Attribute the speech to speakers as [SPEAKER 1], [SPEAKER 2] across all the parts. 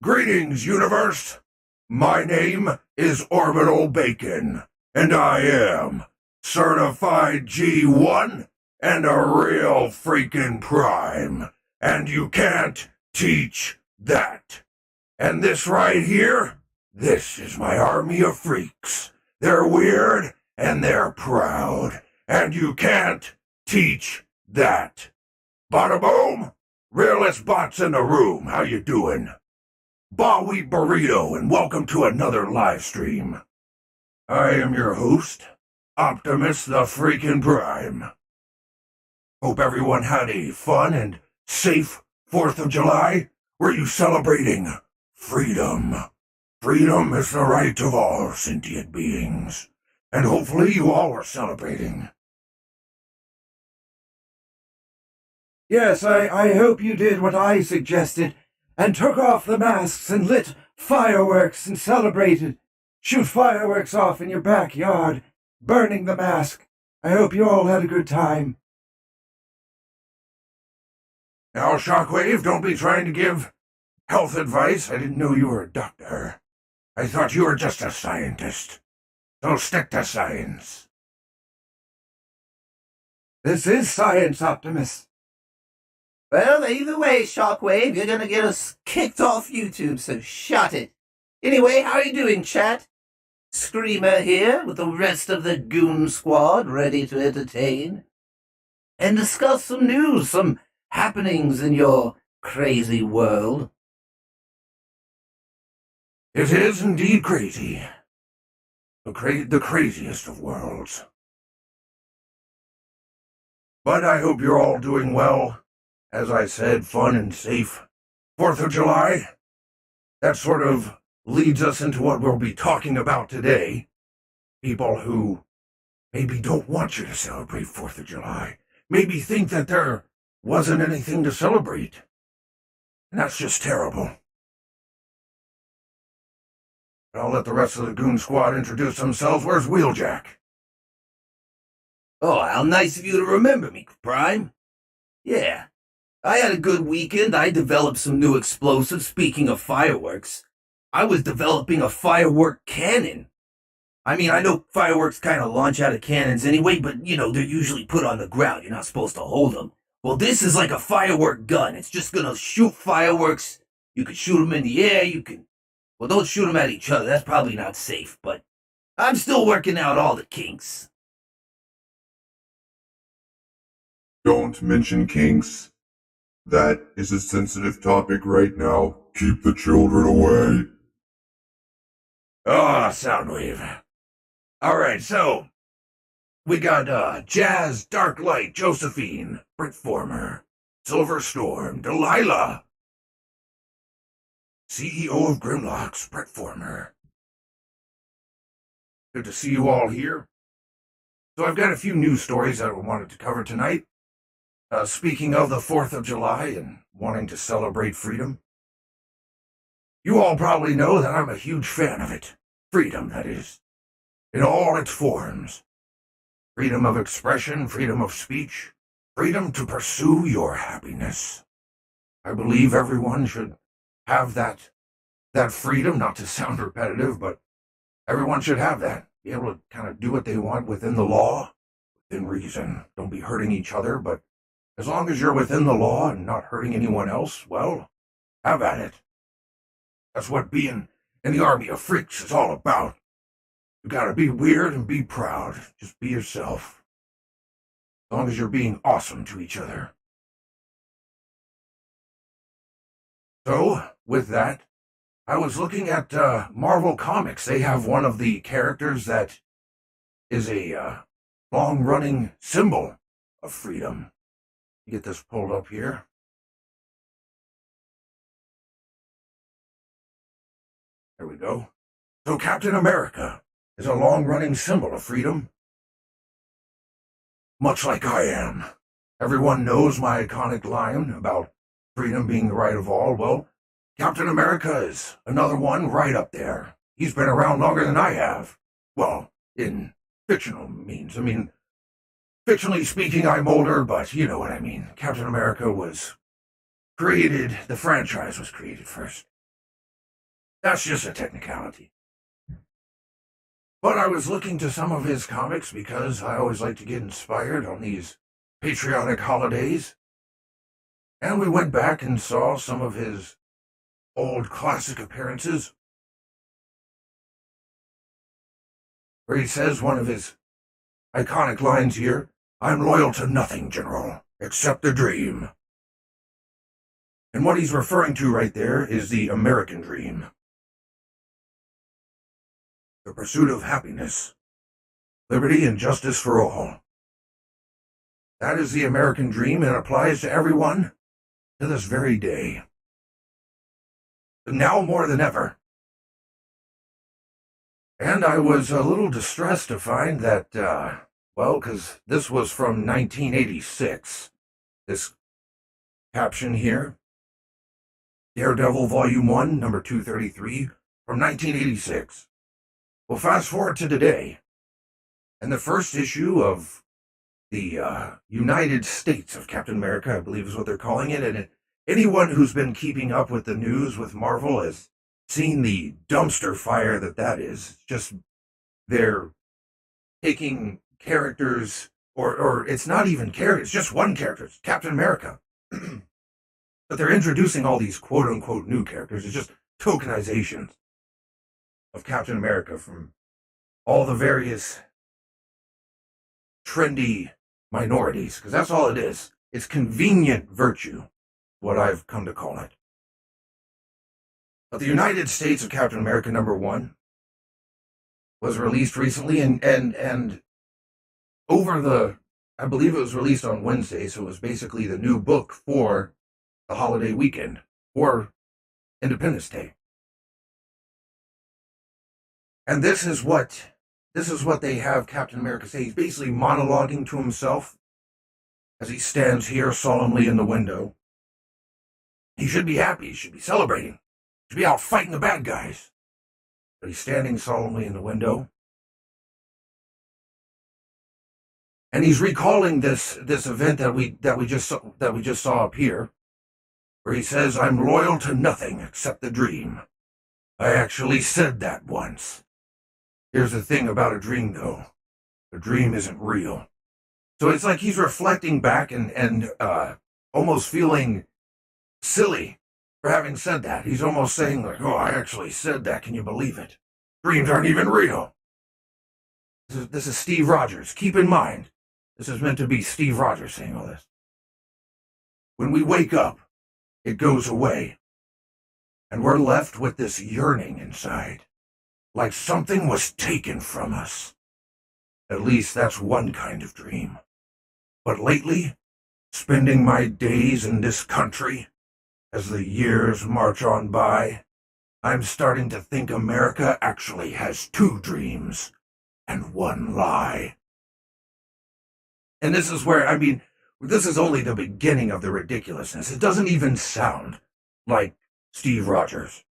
[SPEAKER 1] Greetings, universe! My name is Orbital Bacon, and I am certified G1 and a real freaking prime, and you can't teach that. And this right here, this is my army of freaks. They're weird and they're proud, and you can't teach that. Bada boom! Realest bots in the room, how you doing? Bowie Burrito, and welcome to another live stream. I am your host, Optimus the Freakin Prime. Hope everyone had a fun and safe 4th of July. Were you celebrating freedom? Freedom is the right of all sentient beings, and hopefully you all were celebrating.
[SPEAKER 2] Yes, I hope you did what I suggested, and took off the masks and lit fireworks and celebrated. Shoot fireworks off in your backyard, burning the mask. I hope you all had a good time.
[SPEAKER 1] Now, Shockwave, don't be trying to give health advice. I didn't know you were a doctor. I thought you were just a scientist. So stick to science.
[SPEAKER 2] This is science, Optimus.
[SPEAKER 3] Well, either way, Shockwave, you're gonna get us kicked off YouTube, so shut it. Anyway, how are you doing, chat? Screamer here with the rest of the Goon Squad, ready to entertain and discuss some news, some happenings in your crazy world.
[SPEAKER 1] It is indeed crazy. The craziest of worlds. But I hope you're all doing well. As I said, fun and safe. 4th of July? That sort of leads us into what we'll be talking about today. People who maybe don't want you to celebrate 4th of July. Maybe think that there wasn't anything to celebrate. And that's just terrible. I'll let the rest of the Goon Squad introduce themselves. Where's Wheeljack?
[SPEAKER 3] Oh, how nice of you to remember me, Prime. Yeah, I had a good weekend. I developed some new explosives. Speaking of fireworks, I was developing a firework cannon. I mean, I know fireworks kind of launch out of cannons anyway, but, you know, they're usually put on the ground. You're not supposed to hold them. Well, this is like a firework gun. It's just going to shoot fireworks. You can shoot them in the air. Well, don't shoot them at each other. That's probably not safe, but I'm still working out all the kinks.
[SPEAKER 4] Don't mention kinks. That is a sensitive topic right now. Keep the children away.
[SPEAKER 1] Ah, Soundwave. Alright, so we got Jazz, Dark Light, Josephine, Britformer, Silver Storm, Delilah, CEO of Grimlocks, Britformer. Good to see you all here. So I've got a few news stories that I wanted to cover tonight. Speaking of the 4th of July and wanting to celebrate freedom, you all probably know that I'm a huge fan of it. Freedom, that is. In all its forms. Freedom of expression, freedom of speech, freedom to pursue your happiness. I believe everyone should have that freedom, not to sound repetitive, but everyone should have that. Be able to kind of do what they want within the law, within reason. Don't be hurting each other, but as long as you're within the law and not hurting anyone else, well, have at it. That's what being in the army of freaks is all about. You gotta be weird and be proud. Just be yourself. As long as you're being awesome to each other. So, with that, I was looking at Marvel Comics. They have one of the characters that is a long-running symbol of freedom. Get this pulled up here. There we go. So Captain America is a long-running symbol of freedom. Much like I am. Everyone knows my iconic line about freedom being the right of all. Well, Captain America is another one right up there. He's been around longer than I have. Well, in fictional means. I mean, fictionally speaking, I'm older, but you know what I mean. Captain America was created, the franchise was created first. That's just a technicality. But I was looking to some of his comics because I always like to get inspired on these patriotic holidays. And we went back and saw some of his old classic appearances, where he says one of his iconic lines here, "I'm loyal to nothing, General, except the dream." And what he's referring to right there is the American dream. The pursuit of happiness, liberty, and justice for all. That is the American dream, and it applies to everyone to this very day. Now more than ever. And I was a little distressed to find that, because this was from 1986, this caption here, Daredevil Volume 1, number 233, from 1986. Well, fast forward to today, and the first issue of the United States of Captain America, I believe is what they're calling it, and anyone who's been keeping up with the news with Marvel has seen the dumpster fire that is. It's just they're taking characters, or it's not even characters, just one character, it's Captain America. But they're introducing all these quote-unquote new characters. It's just tokenizations of Captain America from all the various trendy minorities, because that's all it is. It's convenient virtue, what I've come to call it. But the United States of Captain America number 1 was released recently, and over the, I believe it was released on Wednesday, so it was basically the new book for the holiday weekend, or Independence Day. And this is what they have Captain America say. He's basically monologuing to himself as he stands here solemnly in the window. He should be happy. He should be celebrating. He should be out fighting the bad guys. But he's standing solemnly in the window. And he's recalling this event that we just saw up here, where he says, "I'm loyal to nothing except the dream. I actually said that once. Here's the thing about a dream, though. A dream isn't real." So it's like he's reflecting back and almost feeling silly for having said that. He's almost saying, like, "Oh, I actually said that. Can you believe it? Dreams aren't even real." This is Steve Rogers. Keep in mind, this is meant to be Steve Rogers saying all this. When we wake up, it goes away, and we're left with this yearning inside, like something was taken from us. At least that's one kind of dream. But lately, spending my days in this country, as the years march on by, I'm starting to think America actually has 2 dreams and 1 lie. And this is where, this is only the beginning of the ridiculousness. It doesn't even sound like Steve Rogers.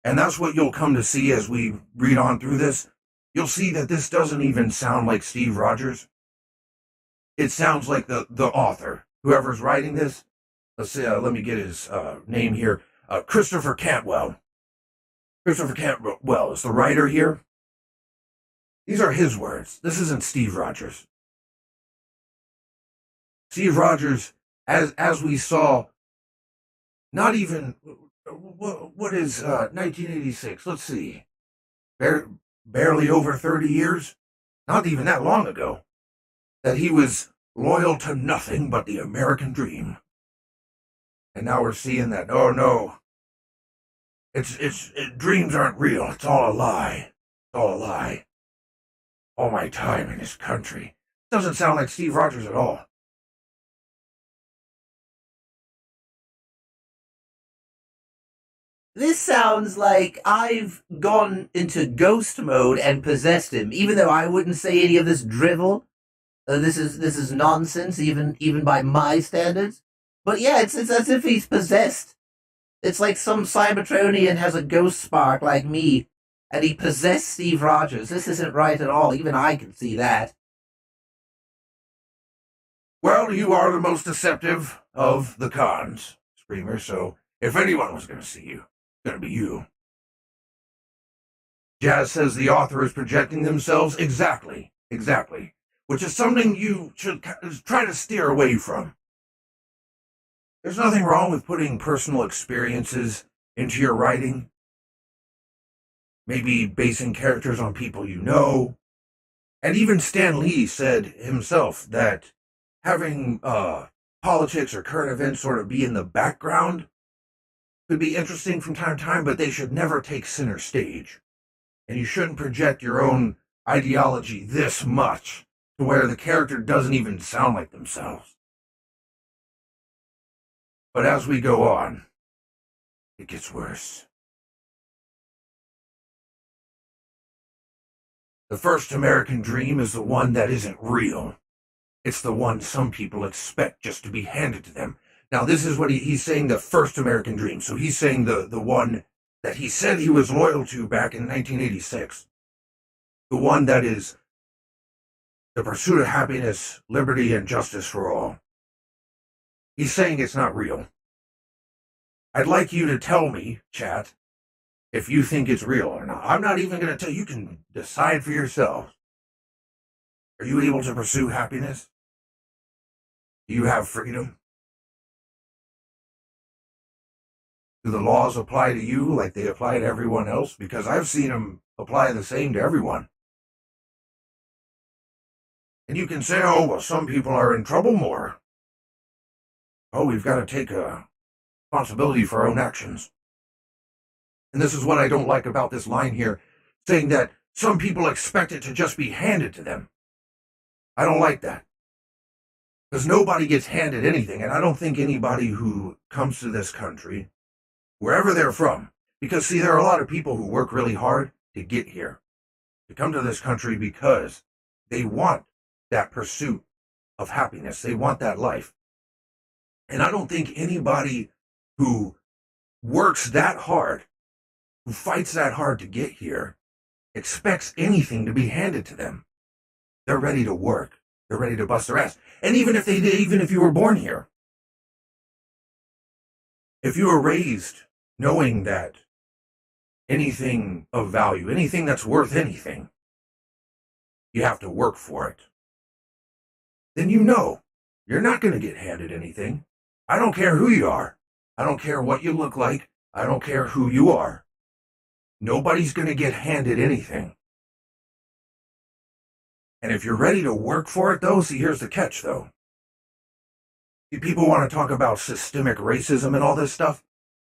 [SPEAKER 1] And that's what you'll come to see as we read on through this. You'll see that this doesn't even sound like Steve Rogers. It sounds like the author, whoever's writing this. Let's see, let me get his name here. Christopher Cantwell. Christopher Cantwell is the writer here. These are his words. This isn't Steve Rogers. Steve Rogers, as we saw, not even, what is 1986? Let's see. Barely over 30 years, not even that long ago, that he was loyal to nothing but the American dream. And now we're seeing that, oh no, dreams aren't real. It's all a lie. It's all a lie. All my time in this country. Doesn't sound like Steve Rogers at all.
[SPEAKER 3] This sounds like I've gone into ghost mode and possessed him, even though I wouldn't say any of this drivel. This is nonsense, even by my standards. But yeah, it's as if he's possessed. It's like some Cybertronian has a ghost spark like me, and he possessed Steve Rogers. This isn't right at all. Even I can see that.
[SPEAKER 1] Well, you are the most deceptive of the cons, Screamer, so if anyone was going to see you, it's going to be you. Jazz says the author is projecting themselves. Exactly. Which is something you should try to steer away from. There's nothing wrong with putting personal experiences into your writing. Maybe basing characters on people you know. And even Stan Lee said himself that having politics or current events sort of be in the background could be interesting from time to time, but they should never take center stage. And you shouldn't project your own ideology this much to where the character doesn't even sound like themselves. But as we go on, it gets worse. The first American dream is the one that isn't real. It's the one some people expect just to be handed to them. Now, this is what he's saying, the first American dream. So he's saying the one that he said he was loyal to back in 1986. The one that is the pursuit of happiness, liberty, and justice for all. He's saying it's not real. I'd like you to tell me, chat, if you think it's real or not. I'm not even going to tell you. You can decide for yourself. Are you able to pursue happiness? Do you have freedom? Do the laws apply to you like they apply to everyone else? Because I've seen them apply the same to everyone. And you can say, oh, well, some people are in trouble more. Oh, we've got to take responsibility for our own actions. And this is what I don't like about this line here, saying that some people expect it to just be handed to them. I don't like that. Because nobody gets handed anything, and I don't think anybody who comes to this country, wherever they're from, because, see, there are a lot of people who work really hard to get here, to come to this country because they want that pursuit of happiness. They want that life. And I don't think anybody who works that hard, who fights that hard to get here, expects anything to be handed to them. They're ready to work. They're ready to bust their ass. And even if you were born here, if you were raised knowing that anything of value, anything that's worth anything, you have to work for it, then you know you're not going to get handed anything. I don't care who you are. I don't care what you look like. I don't care who you are. Nobody's going to get handed anything. And if you're ready to work for it, though, see, here's the catch, though. See, people want to talk about systemic racism and all this stuff.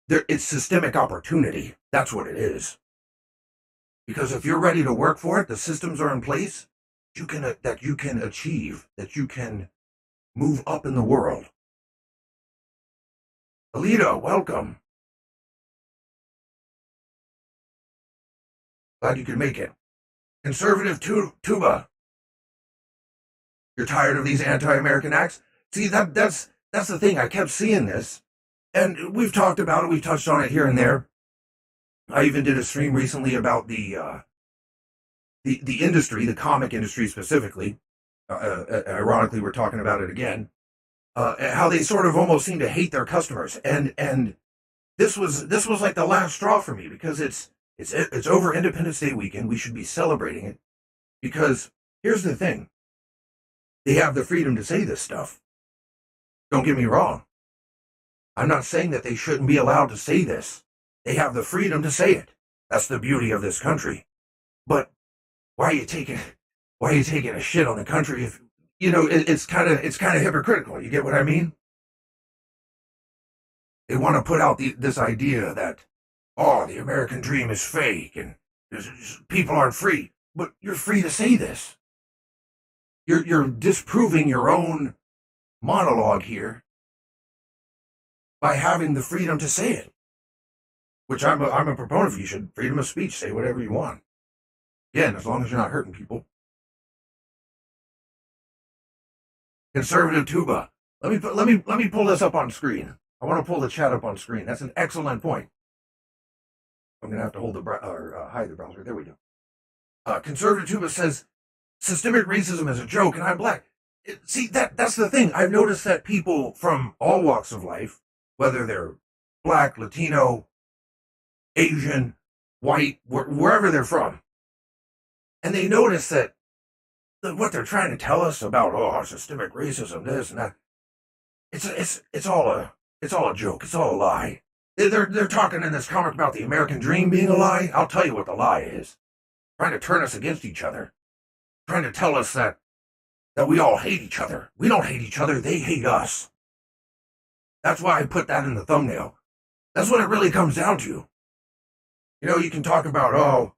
[SPEAKER 1] It's systemic opportunity. That's what it is. Because if you're ready to work for it, the systems are in place that you can achieve, that you can move up in the world. Alita, welcome. Glad you could make it. Conservative Tuba. You're tired of these anti-American acts? See, that's the thing. I kept seeing this. And we've talked about it. We've touched on it here and there. I even did a stream recently about the industry, the comic industry specifically. Ironically, we're talking about it again. How they sort of almost seem to hate their customers. And this was like the last straw for me, because it's over Independence Day weekend. We should be celebrating it, because here's the thing. They have the freedom to say this stuff. Don't get me wrong. I'm not saying that they shouldn't be allowed to say this. They have the freedom to say it. That's the beauty of this country. But why are you taking a shit on the country if, you know, it's kind of hypocritical. You get what I mean? They want to put out this idea that, oh, the American dream is fake and people aren't free. But you're free to say this. You're disproving your own monologue here by having the freedom to say it, which I'm a proponent of. You should freedom of speech, say whatever you want. Again, as long as you're not hurting people. Conservative Tuba. Let me pull this up on screen. I want to pull the chat up on screen. That's an excellent point. I'm gonna have to hold hide the browser. There we go. Conservative Tuba says systemic racism is a joke, and I'm black. See, that's the thing. I've noticed that people from all walks of life, whether they're black, Latino, Asian, white, wherever they're from. And they notice that what they're trying to tell us about, systemic racism, this and that, it's all a joke. It's all a lie. They're talking in this comic about the American dream being a lie. I'll tell you what the lie is. Trying to turn us against each other. Trying to tell us that we all hate each other. We don't hate each other. They hate us. That's why I put that in the thumbnail. That's what it really comes down to. You know, you can talk about,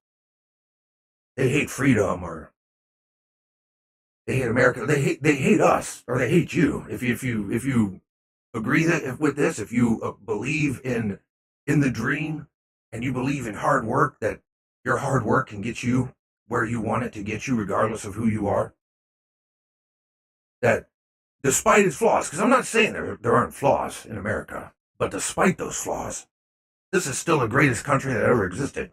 [SPEAKER 1] they hate freedom, or they hate America. They hate us, or they hate you. If you agree with this, if you believe in the dream, and you believe in hard work, that your hard work can get you where you want it to get you, regardless of who you are. That despite its flaws, because I'm not saying there aren't flaws in America, but despite those flaws, this is still the greatest country that ever existed.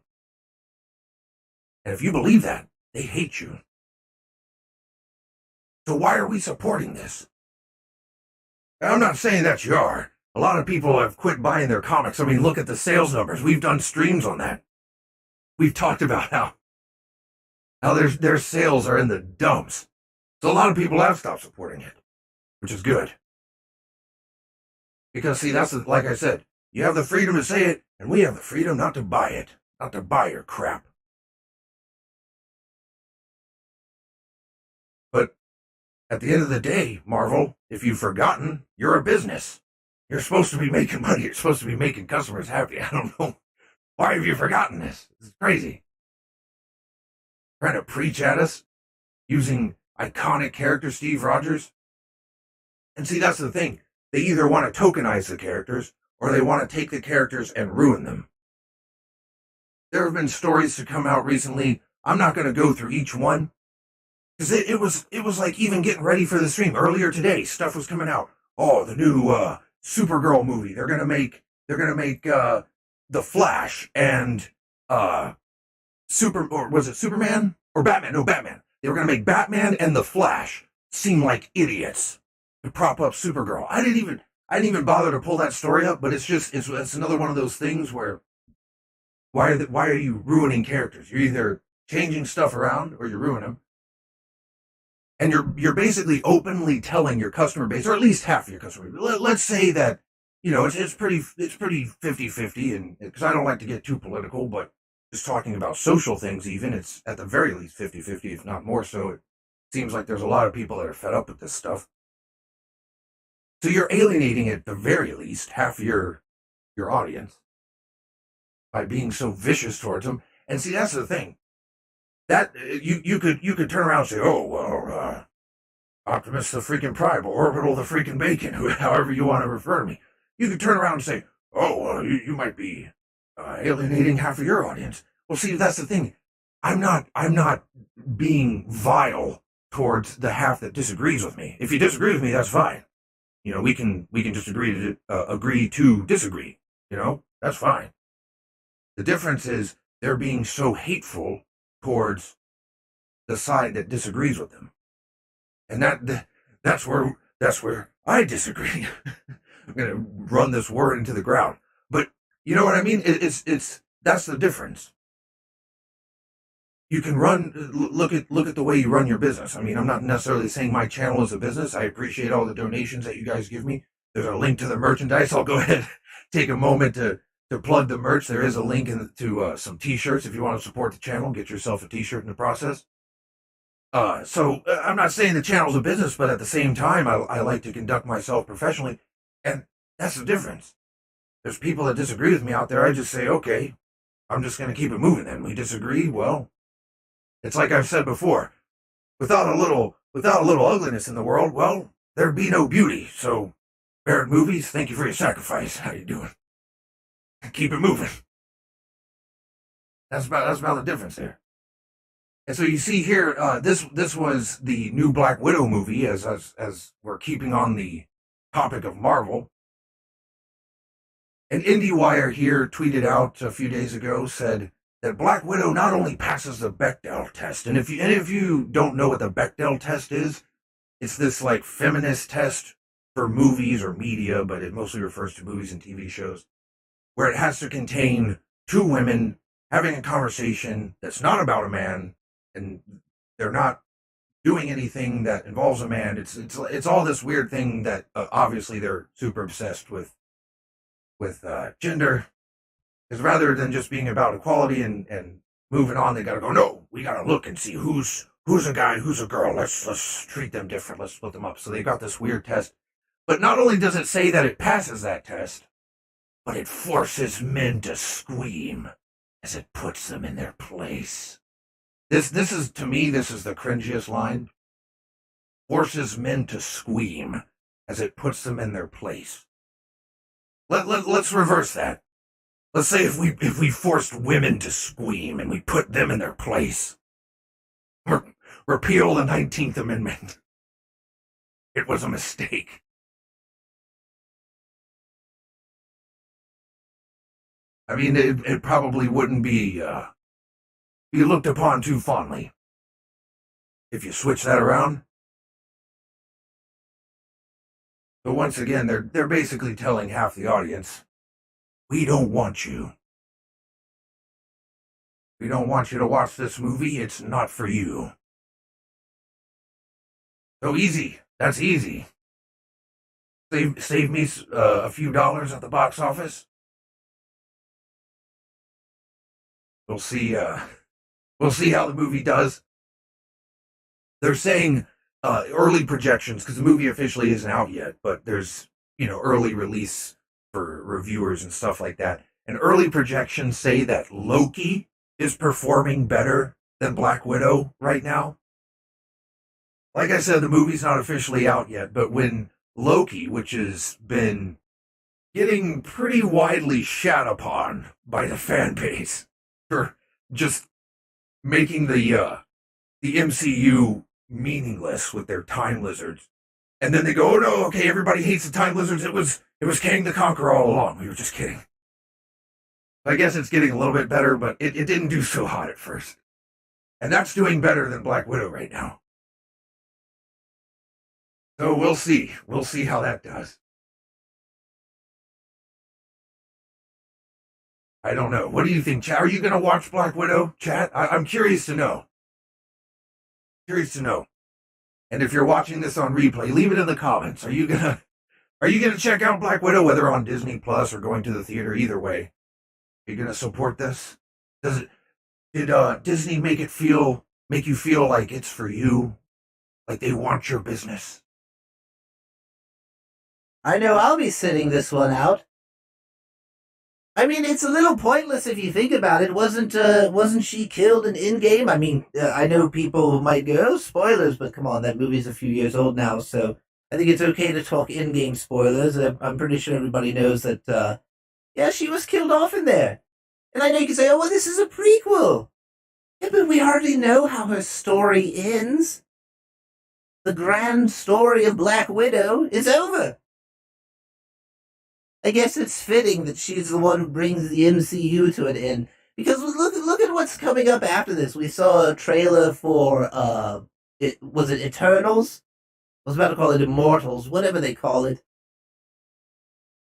[SPEAKER 1] And if you believe that, they hate you. So why are we supporting this? I'm not saying that you are. A lot of people have quit buying their comics. I mean, look at the sales numbers. We've done streams on that. We've talked about how their sales are in the dumps. So a lot of people have stopped supporting it, which is good. Because, see, like I said, you have the freedom to say it, and we have the freedom not to buy it, not to buy your crap. But at the end of the day, Marvel, if you've forgotten, you're a business. You're supposed to be making money. You're supposed to be making customers happy. I don't know. Why have you forgotten this? This is crazy. Trying to preach at us using iconic character Steve Rogers. And see, that's the thing. They either want to tokenize the characters, or they want to take the characters and ruin them. There have been stories to come out recently. I'm not going to go through each one, because it was like even getting ready for the stream earlier today. Stuff was coming out. Oh, the new Supergirl movie. They're gonna make The Flash and or was it Superman or Batman? No, Batman. They were gonna make Batman and The Flash seem like idiots to prop up Supergirl. I didn't even bother to pull that story up, but it's another one of those things where why are you ruining characters? You're either changing stuff around or you're ruining them. And you're basically openly telling your customer base, or at least half of your customer base. Let's say that, you know, it's pretty 50-50, and because I don't like to get too political, but just talking about social things even, it's at the very least 50-50, if not more so. It seems like there's a lot of people that are fed up with this stuff. So you're alienating at the very least half your audience by being so vicious towards them. And see, that's the thing. That you could turn around and say, oh, well, Optimus the Freakin Prime, or Orbital the Freakin Bacon, however you want to refer to me. You could turn around and say, oh, well, you might be alienating half of your audience. Well, see, that's the thing. I'm not being vile towards the half that disagrees with me. If you disagree with me, that's fine. You know, we can just agree to disagree. You know, that's fine. The difference is they're being so hateful towards the side that disagrees with them, and that's where I disagree. I'm gonna run this word into the ground, but you know what I mean. It's that's the difference. You can look at the way you run your business. I mean, I'm not necessarily saying my channel is a business. I appreciate all the donations that you guys give me. There's a link to the merchandise. I'll go ahead, take a moment to plug the merch. There is a link to some t-shirts if you want to support the channel. Get yourself a t-shirt in the process. So I'm not saying the channel's a business, but at the same time, I like to conduct myself professionally. And that's the difference. There's people that disagree with me out there. I just say, okay, I'm just going to keep it moving then. We disagree. Well, it's like I've said before, without a little ugliness in the world, well, there'd be no beauty. So, Barrett Movies, thank you for your sacrifice. How you doing? Keep it moving. That's about the difference there. And so you see here, this was the new Black Widow movie, as we're keeping on the topic of Marvel. And IndieWire here tweeted out a few days ago, said that Black Widow not only passes the Bechdel test, and if you don't know what the Bechdel test is, it's this like feminist test for movies or media, but it mostly refers to movies and TV shows, where it has to contain two women having a conversation that's not about a man, and they're not doing anything that involves a man. It's all this weird thing that obviously they're super obsessed with gender. Because rather than just being about equality and moving on, they gotta go, no, we gotta look and see who's a guy, who's a girl. Let's treat them different. Let's split them up. So they got this weird test. But not only does it say that it passes that test, but it forces men to scream as it puts them in their place. This is, to me, this is the cringiest line. Forces men to scream as it puts them in their place. Let's reverse that. Let's say if we forced women to scream and we put them in their place. Repeal the 19th Amendment. It was a mistake. I mean, it probably wouldn't be looked upon too fondly if you switch that around. But once again, they're basically telling half the audience, we don't want you. We don't want you to watch this movie. It's not for you. So easy. That's easy. Save me a few dollars at the box office. We'll see. We'll see how the movie does. They're saying early projections, because the movie officially isn't out yet, but there's early release for reviewers and stuff like that. And early projections say that Loki is performing better than Black Widow right now. Like I said, the movie's not officially out yet, but when Loki, which has been getting pretty widely shat upon by the fan base for just making the MCU meaningless with their time lizards. And then they go, oh no, okay, everybody hates the time lizards. It was Kang the Conqueror all along. We were just kidding. I guess it's getting a little bit better, but it didn't do so hot at first. And that's doing better than Black Widow right now. So we'll see. We'll see how that does. I don't know. What do you think, chat? Are you going to watch Black Widow, chat? I'm curious to know. Curious to know. And if you're watching this on replay, leave it in the comments. Are you gonna check out Black Widow, whether on Disney Plus or going to the theater? Either way, are you gonna support this? Did Disney make you feel like it's for you, like they want your business?
[SPEAKER 5] I know I'll be sitting this one out. I mean, it's a little pointless if you think about it. Wasn't she killed in Endgame? I mean, I know people might go, oh, spoilers, but come on, that movie's a few years old now, so I think it's okay to talk Endgame spoilers. I'm pretty sure everybody knows that, yeah, she was killed off in there. And I know you can say, oh, well, this is a prequel. Yeah, but we already know how her story ends. The grand story of Black Widow is over. I guess it's fitting that she's the one who brings the MCU to an end. Because look at what's coming up after this. We saw a trailer for, was it Eternals? I was about to call it Immortals, whatever they call it.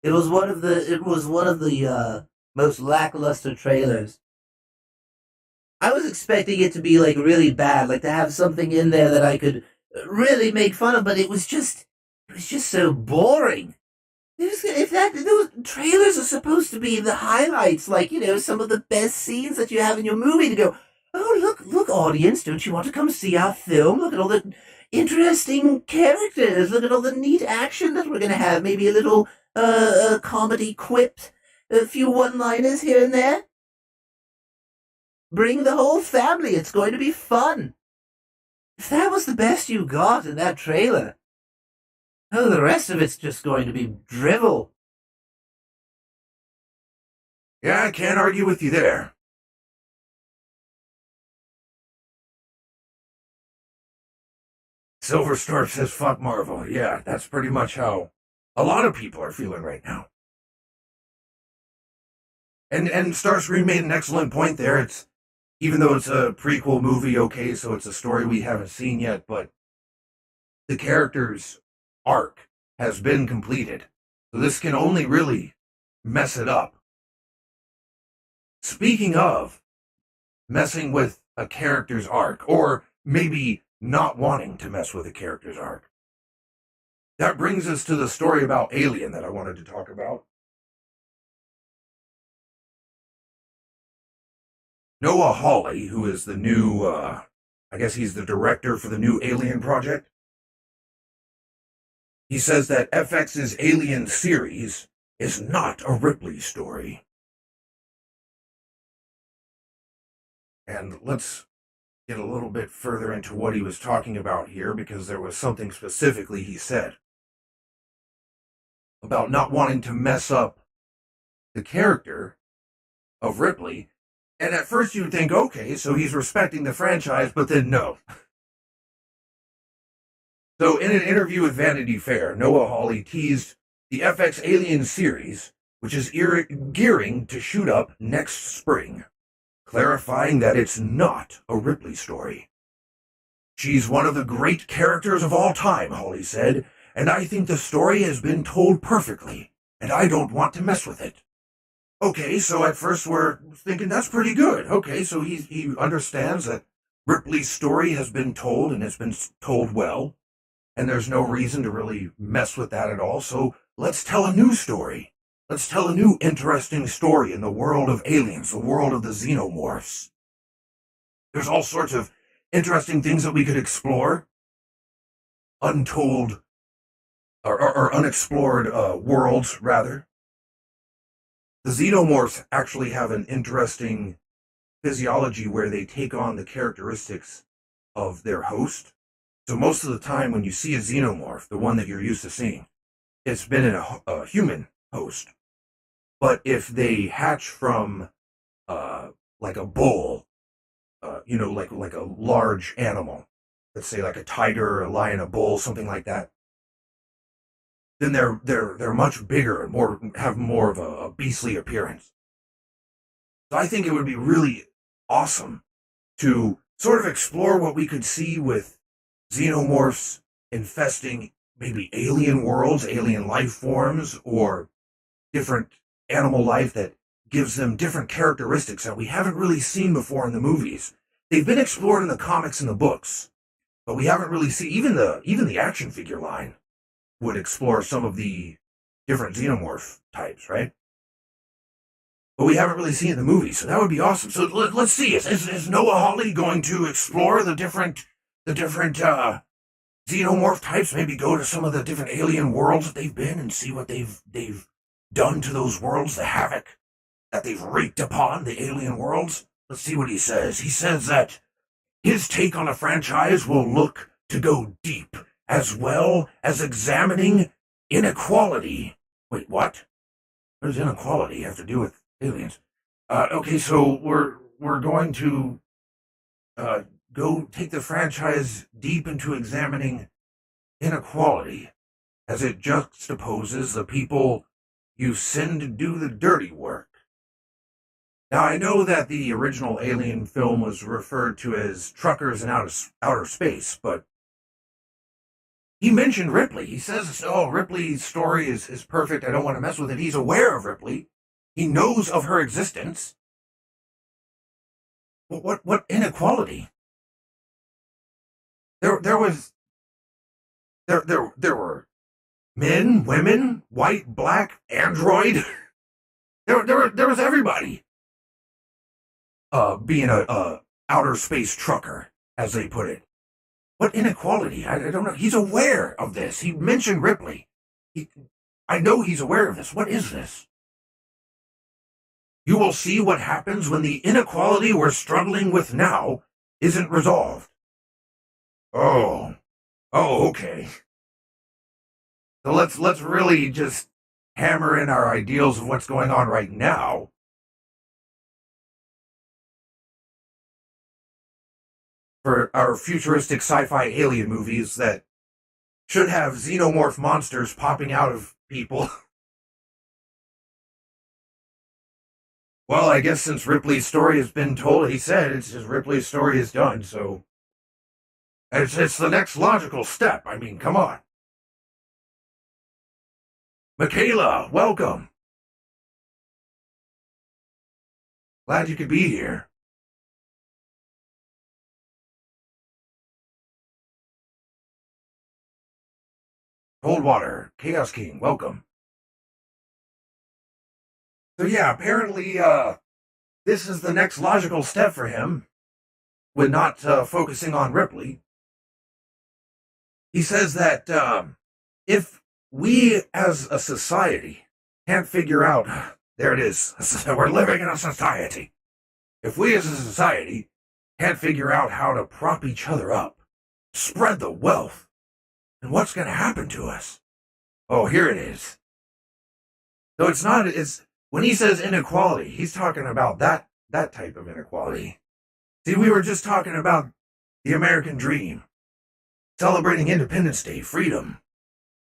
[SPEAKER 5] It was one of the most lackluster trailers. I was expecting it to be like really bad, like to have something in there that I could really make fun of, but it was just so boring. Those trailers are supposed to be the highlights, like, some of the best scenes that you have in your movie to go, oh, look, audience, don't you want to come see our film? Look at all the interesting characters. Look at all the neat action that we're going to have. Maybe a little comedy quips, a few one-liners here and there. Bring the whole family. It's going to be fun. If that was the best you got in that trailer, oh, the rest of it's just going to be drivel.
[SPEAKER 1] Yeah, I can't argue with you there. Silver Storm says, fuck Marvel. Yeah, that's pretty much how a lot of people are feeling right now. And Starscream made an excellent point there. Even though it's a prequel movie, okay, so it's a story we haven't seen yet, but the character's arc has been completed. So this can only really mess it up. speaking of messing with a character's arc, or maybe not wanting to mess with a character's arc, that brings us to the story about Alien that I wanted to talk about. Noah Hawley, who is the new, I guess he's the director for the new Alien project, he says that FX's Alien series is not a Ripley story. And let's get a little bit further into what he was talking about here, because there was something specifically he said about not wanting to mess up the character of Ripley. And at first you'd think, okay, so he's respecting the franchise, but then no. So in an interview with Vanity Fair, Noah Hawley teased the FX Alien series, which is gearing to shoot up next spring, clarifying that it's not a Ripley story. "She's one of the great characters of all time," Hawley said, "and I think the story has been told perfectly, and I don't want to mess with it." Okay, so at first we're thinking that's pretty good. Okay, so he understands that Ripley's story has been told, and it's been told well, and there's no reason to really mess with that at all, so let's tell a new story. Let's tell a new interesting story in the world of aliens, the world of the xenomorphs. There's all sorts of interesting things that we could explore. Untold, or unexplored worlds, rather. The xenomorphs actually have an interesting physiology where they take on the characteristics of their host. So most of the time when you see a xenomorph, the one that you're used to seeing, it's been in a human host. But if they hatch from like a bull, like a large animal, let's say like a tiger, a lion, a bull, something like that, then they're much bigger and have more of a beastly appearance. So I think it would be really awesome to sort of explore what we could see with xenomorphs infesting maybe alien worlds, alien life forms, or different animal life that gives them different characteristics that we haven't really seen before in the movies. They've been explored in the comics and the books, but we haven't really seen, even the action figure line would explore some of the different xenomorph types, right? But we haven't really seen it in the movies, so that would be awesome. So let's see, is Noah Hawley going to explore the different xenomorph types? Maybe go to some of the different alien worlds that they've been and see what they've done to those worlds, the havoc that they've wreaked upon the alien worlds? Let's see what he says. He says that his take on the franchise will look to go deep, as well as examining inequality. Wait, what? What does inequality have to do with aliens? Okay, so we're going to go take the franchise deep into examining inequality, as it juxtaposes the people you send to do the dirty work. Now, I know that the original Alien film was referred to as truckers in outer space, but he mentioned Ripley. He says, oh, Ripley's story is perfect. I don't want to mess with it. He's aware of Ripley. He knows of her existence. What inequality? There were men, women, white, black, android. There was everybody. Being a outer space trucker, as they put it. What inequality? I don't know. He's aware of this. He mentioned Ripley. I know he's aware of this. What is this? You will see what happens when the inequality we're struggling with now isn't resolved. Oh, okay. So let's really just hammer in our ideals of what's going on right now. For our futuristic sci-fi alien movies that should have xenomorph monsters popping out of people. Well, I guess since Ripley's story has been told, he said it's just Ripley's story is done, so it's the next logical step. I mean, come on. Michaela, welcome. Glad you could be here. Coldwater, Chaos King, welcome. So yeah, apparently, this is the next logical step for him, with not focusing on Ripley. He says that if we as a society can't figure out, there it is, we're living in a society. If we as a society can't figure out how to prop each other up, spread the wealth, then what's going to happen to us? Oh, here it is. So it's when he says inequality, he's talking about that type of inequality. See, we were just talking about the American dream, celebrating Independence Day, freedom.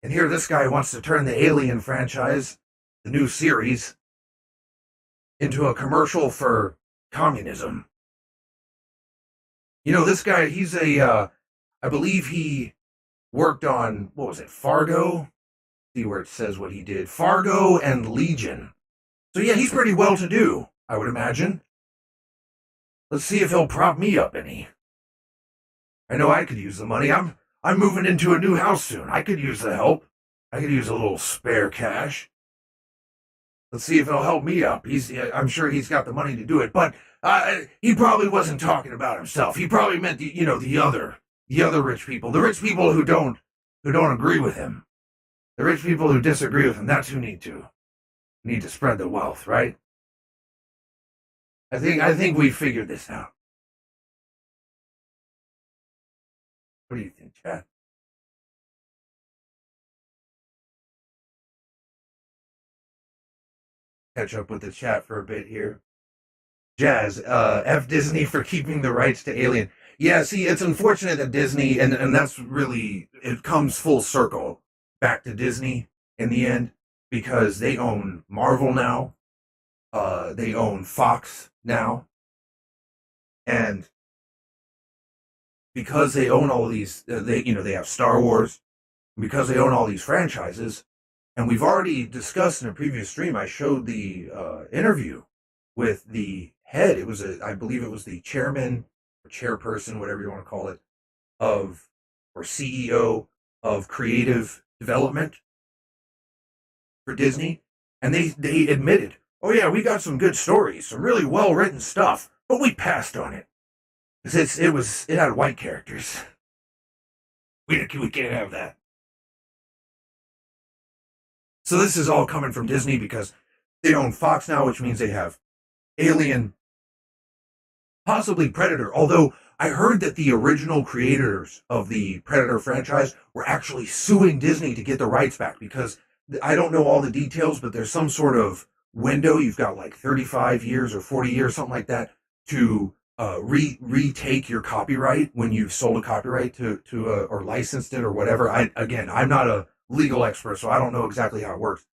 [SPEAKER 1] And here this guy wants to turn the Alien franchise, the new series, into a commercial for communism. You know, this guy, he's I believe he worked on, what was it, Fargo? See where it says what he did. Fargo and Legion. So yeah, he's pretty well-to-do, I would imagine. Let's see if he'll prop me up any. I know I could use the money. I'm moving into a new house soon. I could use the help. I could use a little spare cash. Let's see if it'll help me up. I'm sure he's got the money to do it, but he probably wasn't talking about himself. He probably meant the other rich people, the rich people who don't agree with him, the rich people who disagree with him. That's who need to spread the wealth, right? I think we figured this out. What do you think, chat? Catch up with the chat for a bit here. Jazz, F Disney for keeping the rights to Alien. Yeah, see, it's unfortunate that Disney, and that's really, it comes full circle back to Disney in the end, because they own Marvel now. They own Fox now. And because they own all of these, they have Star Wars, because they own all these franchises, and we've already discussed in a previous stream, I showed the interview with the head. I believe it was the chairman or chairperson, whatever you want to call it, or CEO of creative development for Disney. And they admitted, oh yeah, we got some good stories, some really well-written stuff, but we passed on it. Because it had white characters. We can't have that. So this is all coming from Disney because they own Fox now, which means they have Alien, possibly Predator. Although I heard that the original creators of the Predator franchise were actually suing Disney to get the rights back, because I don't know all the details, but there's some sort of window. You've got like 35 years or 40 years, something like that, to retake your copyright when you've sold a copyright to or licensed it or whatever. I'm not a legal expert, so I don't know exactly how it works.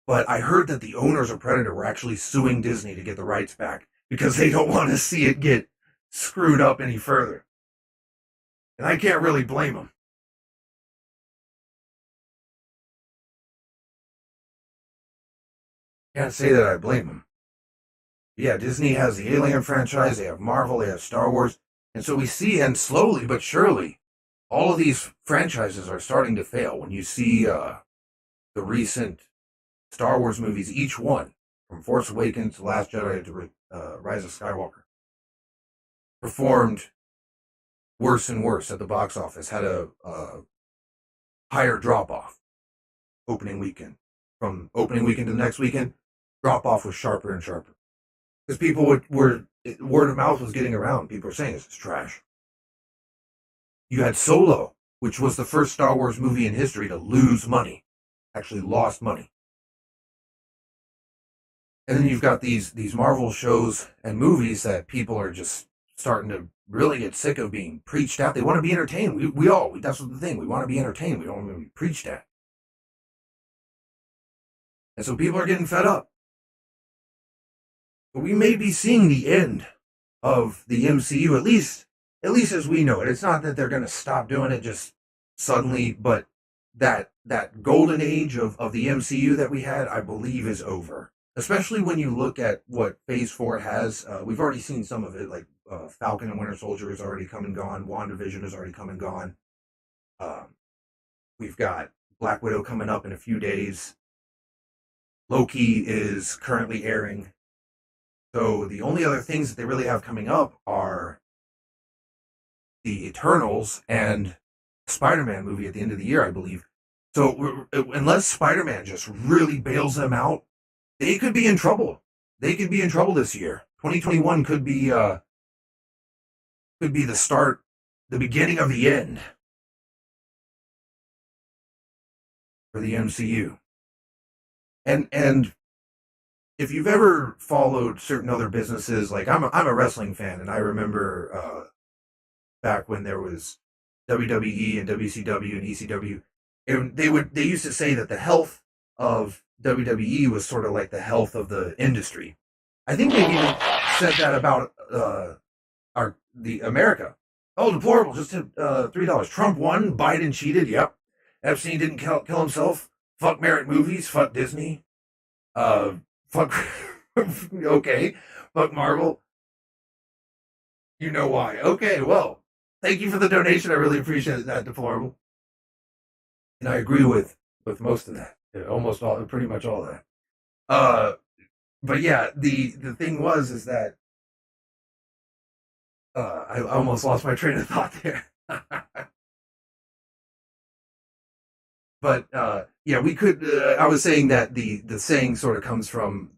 [SPEAKER 1] But I heard that the owners of Predator were actually suing Disney to get the rights back because they don't want to see it get screwed up any further. And I can't really blame them. Can't say that I blame them. Yeah, Disney has the Alien franchise, they have Marvel, they have Star Wars. And so we see, and slowly but surely, all of these franchises are starting to fail. When you see the recent Star Wars movies, each one, from Force Awakens to Last Jedi to Rise of Skywalker, performed worse and worse at the box office, had a higher drop-off opening weekend. From opening weekend to the next weekend, drop-off was sharper and sharper. Because people word of mouth was getting around. People were saying this is trash. You had Solo, which was the first Star Wars movie in history to lose money. Actually lost money. And then you've got these Marvel shows and movies that people are just starting to really get sick of being preached at. They want to be entertained. That's the thing. We want to be entertained. We don't want to be preached at. And so people are getting fed up. But we may be seeing the end of the MCU, at least as we know it. It's not that they're going to stop doing it just suddenly, but that golden age of the MCU that we had, I believe, is over.
[SPEAKER 6] especially when you look at what Phase 4 has. We've already seen some of it, like Falcon and Winter Soldier has already come and gone. WandaVision has already come and gone. We've got Black Widow coming up in a few days. Loki is currently airing. So the only other things that they really have coming up are the Eternals and Spider-Man movie at the end of the year, I believe. So unless Spider-Man just really bails them out, they could be in trouble. They could be in trouble this year. 2021 could be the start, the beginning of the end for the MCU. And if you've ever followed certain other businesses, like I'm a wrestling fan, and I remember back when there was WWE and WCW and ECW, and they used to say that the health of WWE was sort of like the health of the industry. I think they even said that about the America. Oh, deplorable! Just hit $3. Trump won. Biden cheated. Yep. Epstein didn't kill himself. Fuck Merit Movies. Fuck Disney. Fuck. Okay. Fuck Marvel. You know why? Okay. Well, thank you for the donation. I really appreciate that, deplorable. And I agree with most of that. Yeah, almost all, pretty much all of that. But yeah, the thing is that I almost lost my train of thought there. But yeah, we could. I was saying that the saying sort of comes from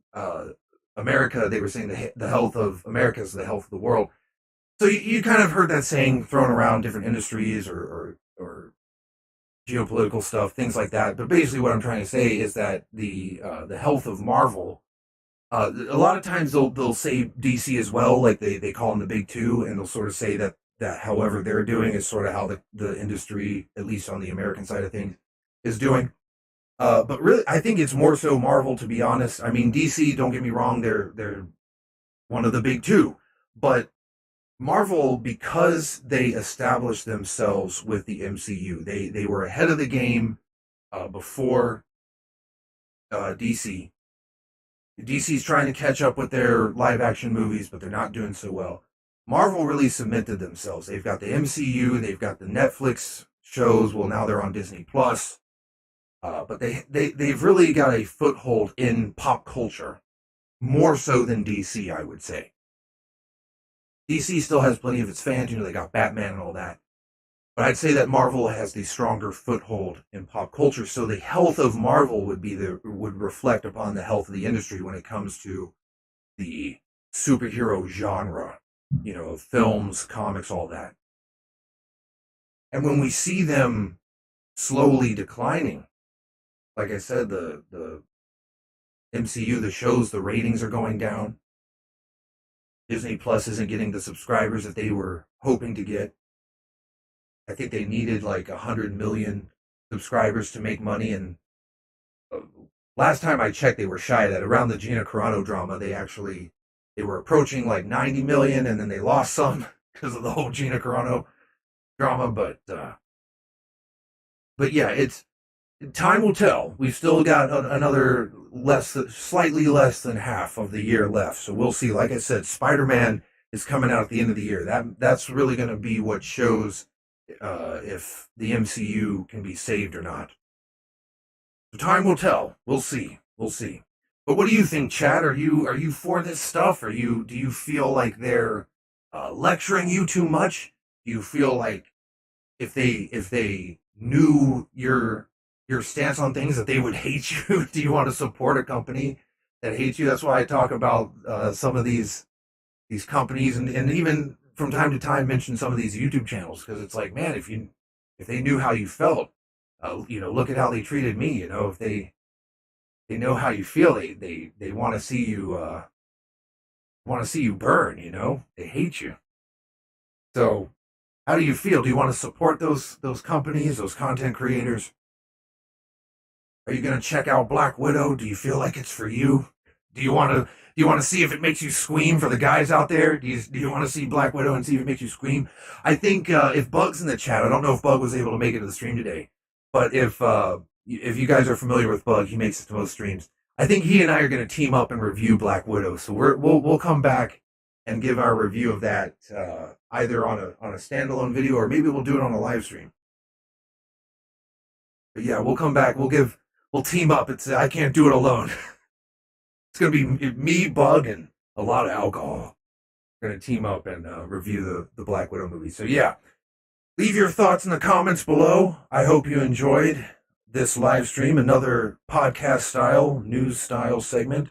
[SPEAKER 6] America. They were saying the health of America is the health of the world. So you kind of heard that saying thrown around different industries or geopolitical stuff, things like that. But basically, what I'm trying to say is that the health of Marvel. A lot of times they'll say DC as well, like they call them the big two, and they'll sort of say that however they're doing is sort of how the industry, at least on the American side of things, is doing. But really, I think it's more so Marvel, to be honest. I mean, DC, don't get me wrong, they're one of the big two. But Marvel, because they established themselves with the MCU, they were ahead of the game before DC. DC's trying to catch up with their live action movies, but they're not doing so well. Marvel really cemented themselves. They've got the MCU, they've got the Netflix shows. Well, now they're on Disney Plus. But they've really got a foothold in pop culture, more so than DC, I would say. DC still has plenty of its fans. You know, they got Batman and all that. But I'd say that Marvel has the stronger foothold in pop culture. So the health of Marvel would reflect upon the health of the industry when it comes to the superhero genre, you know, films, comics, all that. And when we see them slowly declining, like I said, the MCU, the shows, the ratings are going down. Disney Plus isn't getting the subscribers that they were hoping to get. I think they needed like 100 million subscribers to make money, and last time I checked, they were shy of that. Around the Gina Carano drama, they were approaching like 90 million, and then they lost some because of the whole Gina Carano drama. But yeah, time will tell. We've still got another slightly less than half of the year left, so we'll see. Like I said, Spider-Man is coming out at the end of the year. That's really going to be what shows if the MCU can be saved or not. So time will tell. We'll see. But what do you think, Chad? Are you for this stuff? Do you feel like they're lecturing you too much? Do you feel like if they knew your stance on things that they would hate you? Do you want to support a company that hates you? That's why I talk about some of these companies, and even from time to time mention some of these YouTube channels, because it's like, man, if they knew how you felt, look at how they treated me. You know, if they know how you feel, they want to see you burn. You know, they hate you. So, how do you feel? Do you want to support those companies, those content creators? Are you going to check out Black Widow? Do you feel like it's for you? Do you want to see if it makes you scream for the guys out there? Do you want to see Black Widow and see if it makes you scream? I think if Bug's in the chat, I don't know if Bug was able to make it to the stream today, but if you guys are familiar with Bug, he makes it to most streams. I think he and I are going to team up and review Black Widow. So we'll come back and give our review of that either on a standalone video, or maybe we'll do it on a live stream. But yeah, we'll come back. We'll team up. I can't do it alone. It's going to be me, Bug, and a lot of alcohol. We're going to team up and review the Black Widow movie. So yeah, leave your thoughts in the comments below. I hope you enjoyed this live stream, another podcast style, news style segment.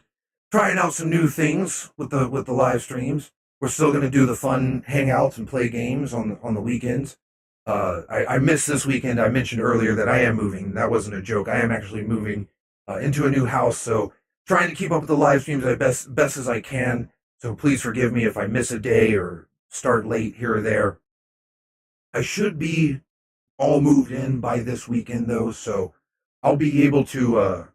[SPEAKER 6] Trying out some new things with the live streams. We're still going to do the fun hangouts and play games on the weekends. I missed this weekend. I mentioned earlier that I am moving. That wasn't a joke. I am actually moving into a new house. So trying to keep up with the live streams as best as I can. So please forgive me if I miss a day or start late here or there. I should be all moved in by this weekend though. So I'll be able to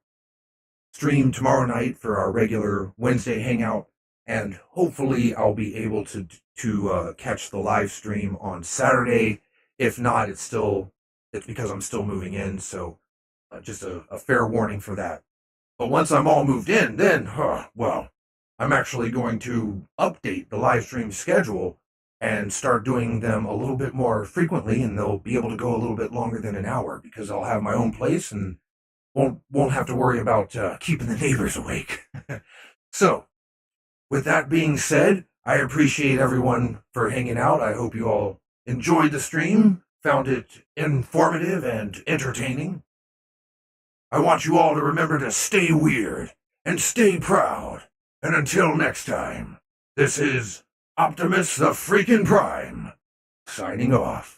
[SPEAKER 6] stream tomorrow night for our regular Wednesday hangout. And hopefully I'll be able to catch the live stream on Saturday. If not, it's because I'm still moving in. So just a fair warning for that. But once I'm all moved in, then, well, I'm actually going to update the live stream schedule and start doing them a little bit more frequently, and they'll be able to go a little bit longer than an hour because I'll have my own place and won't have to worry about keeping the neighbors awake. So, with that being said, I appreciate everyone for hanging out. I hope you all enjoyed the stream, found it informative and entertaining. I want you all to remember to stay weird and stay proud. And until next time, this is Optimus the Freakin Prime, signing off.